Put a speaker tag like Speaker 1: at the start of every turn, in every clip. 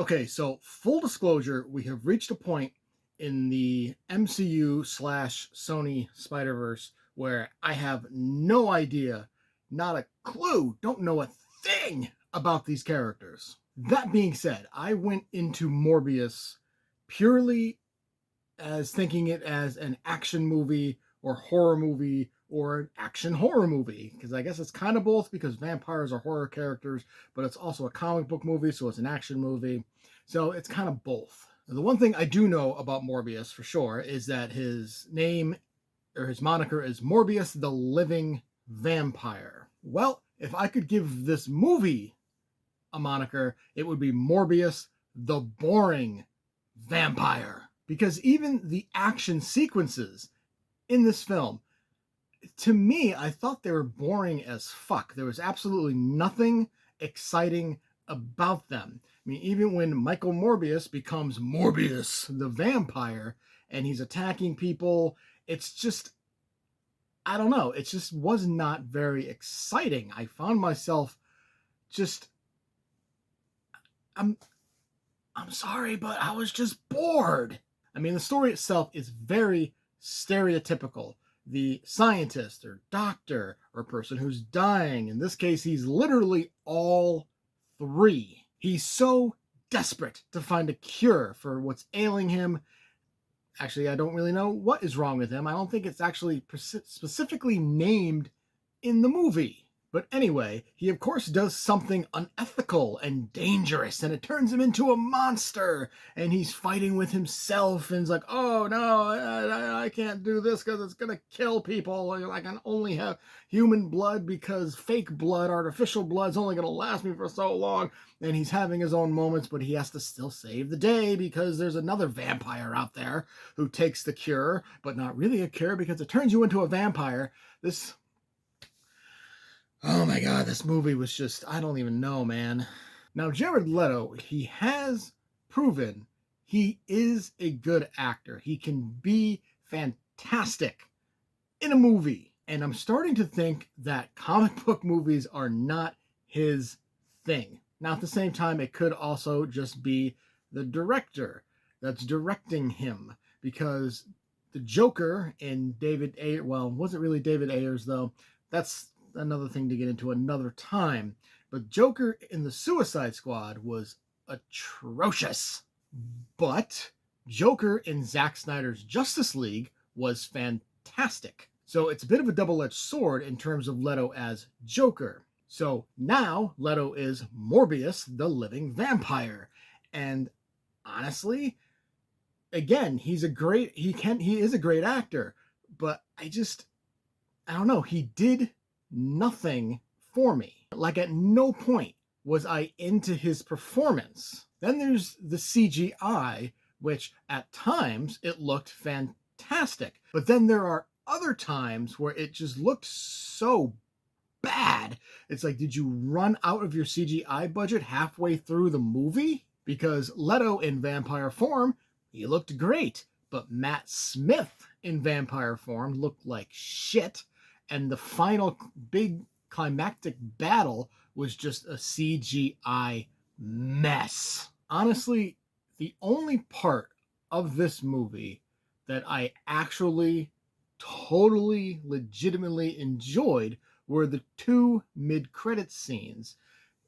Speaker 1: Okay, so full disclosure, we have reached a point in the MCU slash Sony Spider-Verse where I have no idea, not a clue, don't know a thing about these characters. That being said, I went into Morbius purely as thinking it as an action movie or horror movie or an action horror movie, because I guess it's kind of both, because vampires are horror characters, but it's also a comic book movie, so it's an action movie. So it's kind of both. The one thing I do know about Morbius for sure is that his name or his moniker is Morbius the Living Vampire. Well, if I could give this movie a moniker, it would be Morbius the Boring Vampire. Because even the action sequences in this film, to me, I thought they were boring as fuck. There was absolutely nothing exciting about them. I mean, even when Michael Morbius becomes Morbius the Vampire and he's attacking people, it's just, I don't know, it just was not very exciting. I found myself just, I'm sorry, but I was just bored. I mean, the story itself is very stereotypical. The scientist or doctor or person who's dying, in this case, he's literally all three. He's so desperate to find a cure for what's ailing him. Actually, I don't really know what is wrong with him. I don't think it's actually specifically named in the movie. But anyway, he of course does something unethical and dangerous, and it turns him into a monster, and he's fighting with himself, and he's like, oh no, I can't do this because it's gonna kill people. I can only have human blood because fake blood, artificial blood, is only gonna last me for so long. And he's having his own moments, but he has to still save the day because there's another vampire out there who takes the cure, but not really a cure because it turns you into a vampire. Oh my God, this movie was just, I don't even know, man. Now, Jared Leto, he has proven he is a good actor. He can be fantastic in a movie. And I'm starting to think that comic book movies are not his thing. Now, at the same time, it could also just be the director that's directing him, because the Joker in David Ayers, well, it wasn't really David Ayers, though. That's another thing to get into another time. But Joker in the Suicide Squad was atrocious. But Joker in Zack Snyder's Justice League was fantastic. So it's a bit of a double-edged sword in terms of Leto as Joker. So now Leto is Morbius the Living Vampire. And honestly, again, he is a great actor, but I don't know, he did nothing for me. Like, at no point was I into his performance. Then there's the CGI, which at times it looked fantastic. But then there are other times where it just looked so bad. It's like, did you run out of your CGI budget halfway through the movie? Because Leto in vampire form, he looked great. But Matt Smith in vampire form looked like shit. And the final big climactic battle was just a CGI mess. Honestly, the only part of this movie that I actually totally legitimately enjoyed were the two mid-credits scenes.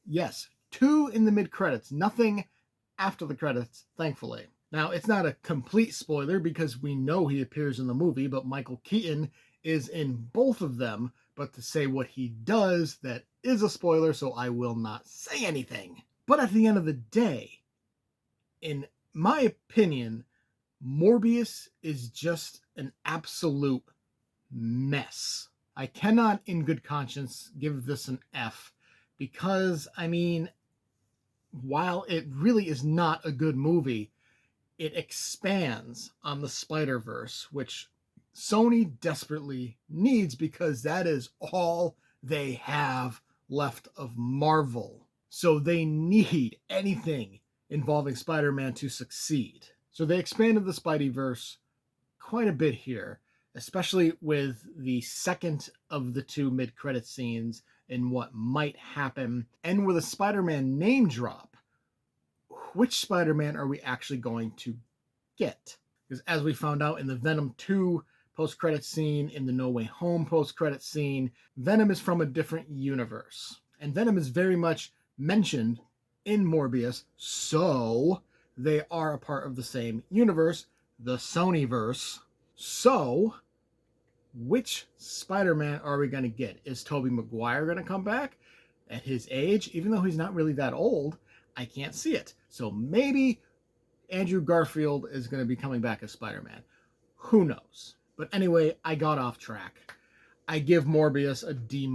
Speaker 1: Yes, two in the mid-credits, nothing after the credits, thankfully. Now, it's not a complete spoiler because we know he appears in the movie, but Michael Keaton is in both of them. But to say what he does, that is a spoiler, so I will not say anything. But at the end of the day, in my opinion, Morbius is just an absolute mess. I cannot in good conscience give this an F because, I mean, while it really is not a good movie, it expands on the Spider-Verse, which Sony desperately needs because that is all they have left of Marvel. So they need anything involving Spider-Man to succeed. So they expanded the Spideyverse quite a bit here, especially with the second of the two mid-credit scenes and what might happen. And with a Spider-Man name drop, which Spider-Man are we actually going to get? Because as we found out in the Venom 2 post-credit scene, in the No Way Home post-credit scene, Venom is from a different universe. And Venom is very much mentioned in Morbius, so they are a part of the same universe, the Sonyverse. So, which Spider-Man are we going to get? Is Tobey Maguire going to come back at his age? Even though he's not really that old, I can't see it. So maybe Andrew Garfield is going to be coming back as Spider-Man. Who knows? But anyway, I got off track. I give Morbius a D-.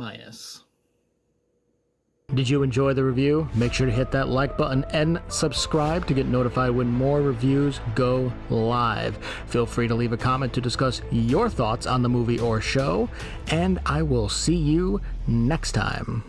Speaker 1: Did you enjoy the review? Make sure to hit that like button and subscribe to get notified when more reviews go live. Feel free to leave a comment to discuss your thoughts on the movie or show, and I will see you next time.